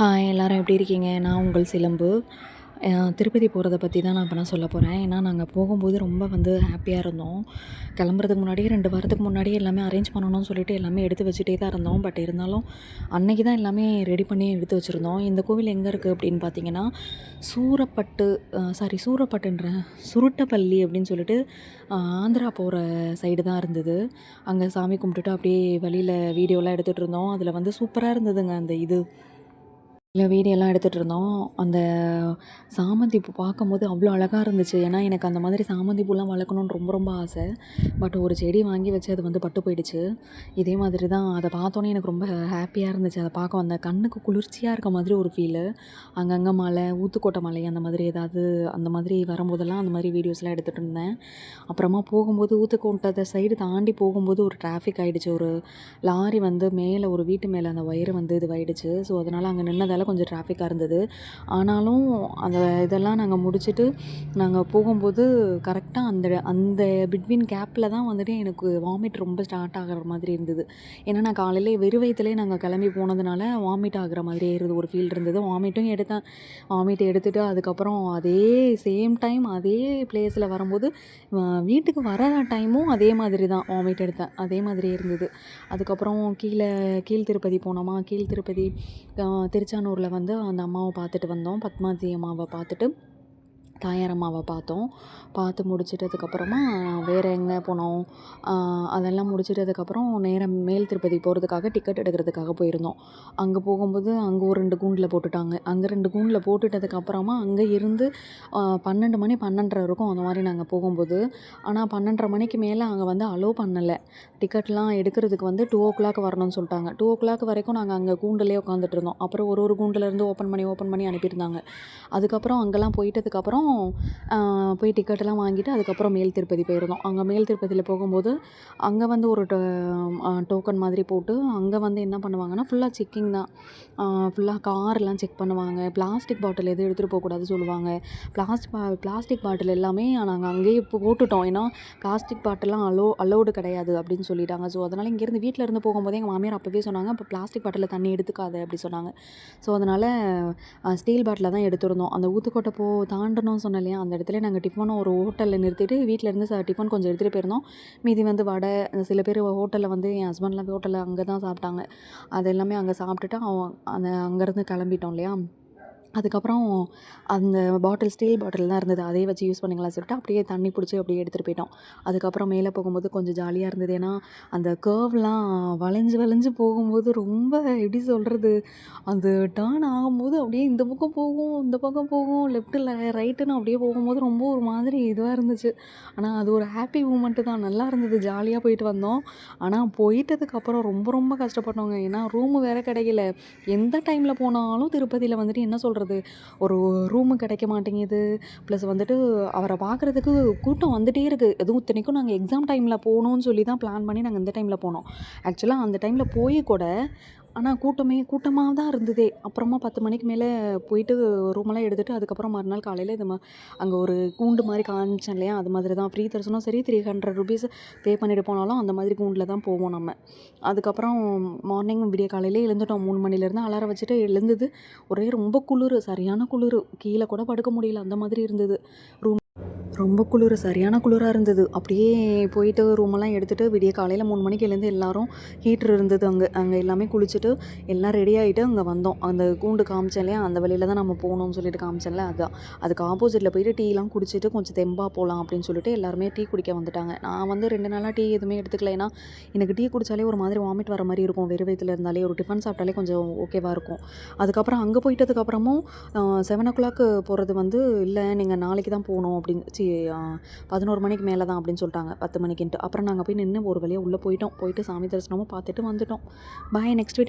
Hi எல்லோரும் எப்படி இருக்கீங்க? நான் உங்கள் சிலம்பு. திருப்பதி போகிறத பற்றி தான் நான் இப்போ சொல்ல போகிறேன். ஏன்னா நாங்கள் போகும்போது ரொம்ப ஹாப்பியாக இருந்தோம். கிளம்புறதுக்கு முன்னாடியே 2 வாரத்துக்கு முன்னாடியே எல்லாமே அரேஞ்ச் பண்ணணும்னு சொல்லிட்டு எல்லாமே எடுத்து வச்சுட்டே தான் இருந்தோம். பட் இருந்தாலும் அன்னைக்கு தான் எல்லாமே ரெடி பண்ணி எடுத்து வச்சுருந்தோம். இந்த கோவில் எங்கே இருக்குது அப்படின்னு பார்த்தீங்கன்னா, சுருட்டப்பள்ளி அப்படின்னு சொல்லிட்டு ஆந்திரா போகிற சைடு தான் இருந்தது. அங்கே சாமி கும்பிட்டுட்டு அப்படியே வழியில் வீடியோலாம் எடுத்துகிட்டு இருந்தோம். அதில் சூப்பராக இருந்ததுங்க அந்த வீடியோலாம் எடுத்துகிட்டு இருந்தோம். அந்த சாமந்தி பூ பார்க்கும்போது அவ்வளோ அழகாக இருந்துச்சு. ஏன்னா எனக்கு அந்த மாதிரி சாமந்தி பூலாம் வளர்க்கணுன்னு ரொம்ப ரொம்ப ஆசை. பட் ஒரு செடி வாங்கி வச்சு அது பட்டு போயிடுச்சு. இதே மாதிரி தான் அதை பார்த்தோன்னே எனக்கு ரொம்ப ஹாப்பியாக இருந்துச்சு. அதை பார்க்க அந்த கண்ணுக்கு குளிர்ச்சியாக இருக்க மாதிரி ஒரு ஃபீலு. அங்கங்கே மலை, ஊத்துக்கோட்டை மலை அந்த மாதிரி அந்த மாதிரி வரும்போதெல்லாம் அந்த மாதிரி வீடியோஸ்லாம் எடுத்துகிட்டு இருந்தேன். அப்புறமா போகும்போது ஊத்துக்கோட்டை சைடு தாண்டி போகும்போது ஒரு டிராஃபிக் ஆகிடுச்சு. ஒரு லாரி மேலே ஒரு வீட்டு மேலே அந்த ஒயரு இதுவாகிடுச்சு. ஸோ அதனால் அங்கே நின்னதால் கொஞ்சம் டிராஃபிக்காக இருந்தது. ஆனாலும் அந்த இதெல்லாம் நாங்கள் முடிச்சுட்டு நாங்கள் போகும்போது கரெக்டாக அந்த அந்த பிட்வீன் கேப்பில் தான் எனக்கு வாமிட் ரொம்ப ஸ்டார்ட் ஆகிற மாதிரி இருந்தது. ஏன்னா நான் காலையில் வெறும் வயிற்றுலேயே நாங்கள் கிளம்பி போனதுனால வாமிட் ஆகிற மாதிரியே ஒரு ஃபீல் இருந்தது. வாமிட்டும் எடுத்தேன். வாமிட் எடுத்துகிட்டு அதுக்கப்புறம் அதே சேம் டைம் அதே பிளேஸில் வரும்போது வீட்டுக்கு வர டைமும் அதே மாதிரி தான் வாமிட் எடுத்தேன். அதே மாதிரியே இருந்தது. அதுக்கப்புறம் கீழ் திருப்பதி போனோமா. கீழ் திருப்பதி திருச்சானூரில் அந்த அம்மாவை பார்த்துட்டு வந்தோம். பத்மாவதி அம்மாவை பார்த்துட்டு தாயார் அம்மாவை பார்த்தோம். பார்த்து முடிச்சிட்டதுக்கப்புறமா வேறு எங்கே போனோம், அதெல்லாம் முடிச்சிட்டதுக்கப்புறம் நேராக மேல் திருப்பதி போகிறதுக்காக டிக்கெட் எடுக்கிறதுக்காக போயிருந்தோம். அங்கே போகும்போது அங்கே ஒரு 2 கூண்டில் போட்டுட்டாங்க. அங்கே 2 கூண்டில் போட்டுட்டதுக்கப்புறமா அங்கே இருந்து 12 மணி 12:30 இருக்கும் அந்த மாதிரி நாங்கள் போகும்போது. ஆனால் 12:30 மணிக்கு மேலே அங்கே அலோவ் பண்ணலை. டிக்கெட்லாம் எடுக்கிறதுக்கு 2:00 வரணும்னு சொல்லிட்டாங்க. 2:00 வரைக்கும் நாங்கள் அங்கே கூண்டுலேயே உட்காந்துட்டு இருந்தோம். அப்புறம் ஒரு கூண்டுலேருந்து ஓப்பன் பண்ணி அனுப்பியிருந்தாங்க. அதுக்கப்புறம் அங்கெல்லாம் போயிட்டதுக்கப்புறம் போய் டிக்கெட்டெல்லாம் வாங்கிட்டு அதுக்கப்புறம் மேல் திருப்பதி போயிருந்தோம். அங்கே மேல் திருப்பதியில் போகும்போது அங்கே ஒரு டோக்கன் மாதிரி போட்டு அங்கே என்ன பண்ணுவாங்கன்னா ஃபுல்லாக செக்கிங் தான். ஃபுல்லாக கார்லாம் செக் பண்ணுவாங்க. பிளாஸ்டிக் பாட்டில் எதுவும் எடுத்துகிட்டு போகக்கூடாது சொல்லுவாங்க. பிளாஸ்டிக் பாட்டில் எல்லாமே நாங்கள் அங்கேயே போட்டுட்டோம். ஏன்னா பிளாஸ்டிக் பாட்டில்லாம் அலோடு கிடையாது அப்படின்னு சொல்லிட்டாங்க. ஸோ அதனால் இங்கேருந்து வீட்டில் இருந்து போகும்போதே எங்கள் மாமியார் அப்போவே சொன்னாங்க, இப்போ பிளாஸ்டிக் பாட்டிலில் தண்ணி எடுத்துக்காத அப்படி சொன்னாங்க. ஸோ அதனால் ஸ்டீல் பாட்டில் தான் எடுத்துருந்தோம். அந்த ஊத்துக்கோட்டை தாண்டணும்னு சொன்னேன் இல்லையா, அந்த இடத்துல நாங்கள் டிஃபனும் ஒரு ஹோட்டலில் நிறுத்திட்டு வீட்டிலேருந்து டிஃபன் கொஞ்சம் எடுத்துகிட்டு போயிருந்தோம். மீதி வடை, சில பேர் ஹோட்டலில் என் ஹஸ்பண்ட்லாம் ஹோட்டலில் அங்கே தான் சாப்பிட்டாங்க. அது எல்லாமே அங்கே சாப்பிட்டுட்டு அங்கேருந்து கிளம்பிட்டோம் இல்லையா. அதுக்கப்புறம் அந்த ஸ்டீல் பாட்டில் தான் இருந்தது. அதே வச்சு யூஸ் பண்ணிக்கலாம் சொல்லிட்டு அப்படியே தண்ணி பிடிச்சி அப்படியே எடுத்துகிட்டு போயிட்டோம். அதுக்கப்புறம் மேலே போகும்போது கொஞ்சம் ஜாலியாக இருந்தது. ஏன்னா அந்த கர்வ்லாம் வளைஞ்சு போகும்போது ரொம்ப எப்படி சொல்கிறது, அந்த டர்ன் ஆகும்போது அப்படியே இந்த பக்கம் போகும் லெஃப்ட்டில் ரைட்டுன்னு அப்படியே போகும்போது ரொம்ப ஒரு மாதிரி இதுவாக இருந்துச்சு. ஆனால் அது ஒரு ஹாப்பி மூமெண்ட்டு தான். நல்லா இருந்தது. ஜாலியாக போயிட்டு வந்தோம். ஆனால் போயிட்டதுக்கப்புறம் ரொம்ப ரொம்ப கஷ்டப்பட்டோங்க. ஏன்னா ரூமு வேறு கிடைக்கல. எந்த டைமில் போனாலும் திருப்பதியில் என்ன சொல்கிறது, ஒரு ரூமு கிடைக்க மாட்டேங்குது. ப்ளஸ் அவரை பார்க்குறதுக்கு கூட்டம் வந்துகிட்டே இருக்குது. எதுவும் இத்தனைக்கும் நாங்கள் எக்ஸாம் டைமில் போகணுன்னு சொல்லி தான் பிளான் பண்ணி நாங்கள் இந்த டைமில் போனோம். ஆக்சுவலாக அந்த டைமில் போய் கூட ஆனால் கூட்டமாக தான் இருந்ததே. அப்புறமா 10 மணிக்கு மேலே போயிட்டு ரூமெல்லாம் எடுத்துகிட்டு அதுக்கப்புறம் மறுநாள் காலையில் அங்கே ஒரு கூண்டு மாதிரி காமிச்சேன் இல்லையா, அது மாதிரி தான் ஃப்ரீ தரிசனம் சரி, 300 ருபீஸ் பே பண்ணிட்டு போனாலும் அந்த மாதிரி கூண்டில் தான் போவோம் நம்ம. அதுக்கப்புறம் மார்னிங் விடிய காலையிலே எழுந்துட்டோம். 3 மணிலேருந்து அலாரம் வச்சுட்டு எழுந்தது. ஒரே ரொம்ப குளிர், சரியான குளிர். கீழே கூட படுக்க முடியல, அந்த மாதிரி இருந்தது ரூம். ரொம்ப குளிர், சரியான குளிராக இருந்தது. அப்படியே போயிட்டு ரூமெல்லாம் எடுத்துகிட்டு விடிய காலையில் 3 மணிக்கு எழுந்து எல்லோரும் ஹீட்ரு இருந்தது அங்கே எல்லாமே குளிச்சுட்டு எல்லாம் ரெடி ஆகிட்டு அங்கே வந்தோம். அந்த கூண்டு காமிச்சேன் இல்லையா, அந்த வழியில் தான் நம்ம போகணும்னு சொல்லிட்டு காமிச்சேன்ல, அதுக்கு ஆப்போசிட்டில் போயிட்டு டீலாம் குடிச்சிட்டு கொஞ்சம் தெம்பாக போகலாம் அப்படின்னு சொல்லிட்டு எல்லாருமே டீ குடிக்க வந்துட்டாங்க. நான் 2 நாளாக டீ எதுவுமே எடுத்துக்கல. ஏன்னா எனக்கு டீ குடித்தாலே ஒரு மாதிரி வாமிட் வர மாதிரி இருக்கும். வெறும் வயித்துல இருந்தாலே ஒரு டிஃபன் சாப்பிட்டாலே கொஞ்சம் ஓகேவாக இருக்கும். அதுக்கப்புறம் அங்கே போயிட்டதுக்கப்புறமும் 7 o'clock போகிறது இல்லை, நீங்கள் நாளைக்கு தான் போகணும் அப்படின்னு 11 மணிக்கு மேலே தான் அப்படின்னு சொல்லிட்டாங்க. 10 மணிக்குன்ட்டு. அப்புறம் நாங்கள் போய் நின்று ஒரு வழியாக உள்ளே போயிட்டு சாமி தரிசனமும் பார்த்துட்டு வந்துட்டோம். பாய், நெக்ஸ்ட் வீடியோவில்